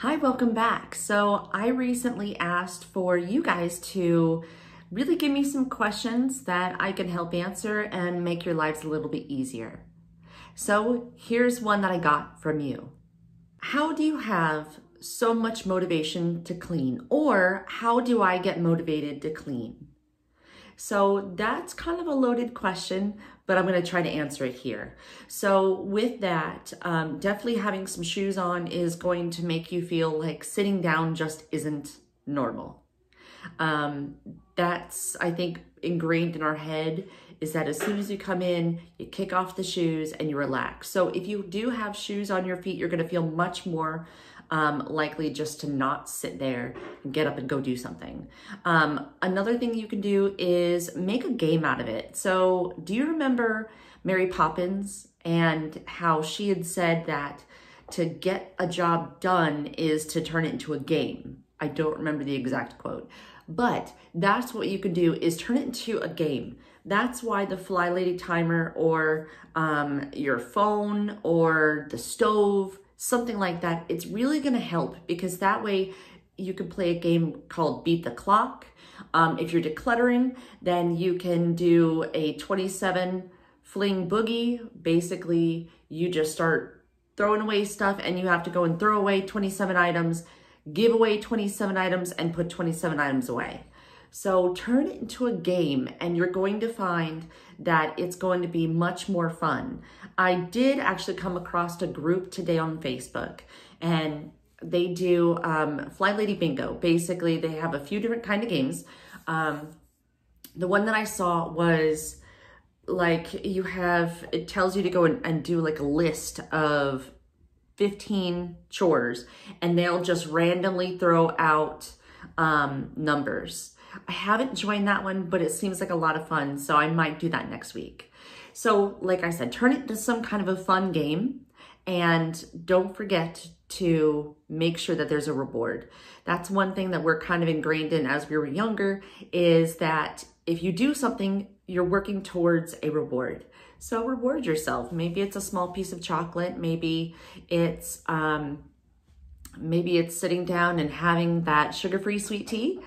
Hi, welcome back. So I recently asked for you guys to really give me some questions that I can help answer and make your lives a little bit easier. So here's one that I got from you. How do you have so much motivation to clean? Or how do I get motivated to clean? So that's kind of a loaded question, but I'm going to try to answer it here. So with that, definitely having some shoes on is going to make you feel like sitting down just isn't normal. That's, I think, ingrained in our head is that as soon as you come in, you kick off the shoes and you relax. So if you do have shoes on your feet, you're going to feel much more likely just to not sit there and get up and go do something. Another thing you can do is make a game out of it. So do you remember Mary Poppins and how she had said that to get a job done is to turn it into a game? I don't remember the exact quote, but that's what you can do is turn it into a game. That's why the Fly Lady timer or your phone or the stove, something like that, it's really going to help because that way you can play a game called Beat the Clock. If you're decluttering, then you can do a 27 fling boogie. Basically, you just start throwing away stuff and you have to go and throw away 27 items, give away 27 items, and put 27 items away. So turn it into a game and you're going to find that it's going to be much more fun. I did actually come across a group today on Facebook and they do Fly Lady Bingo. Basically, they have a few different kind of games. The one that I saw was like it tells you to go and do like a list of 15 chores and they'll just randomly throw out numbers. I haven't joined that one, but it seems like a lot of fun, so I might do that next week. So like I said, turn it into some kind of a fun game and don't forget to make sure that there's a reward. That's one thing that we're kind of ingrained in as we were younger is that if you do something, you're working towards a reward. So reward yourself. Maybe it's a small piece of chocolate. Maybe it's sitting down and having that sugar-free sweet tea.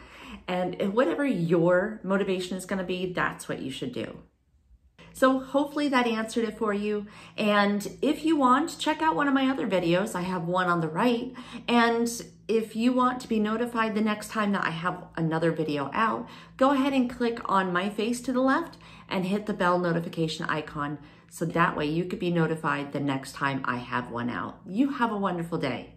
And whatever your motivation is going to be, that's what you should do. So hopefully that answered it for you. And if you want, check out one of my other videos. I have one on the right. And if you want to be notified the next time that I have another video out, go ahead and click on my face to the left and hit the bell notification icon. So that way you could be notified the next time I have one out. You have a wonderful day.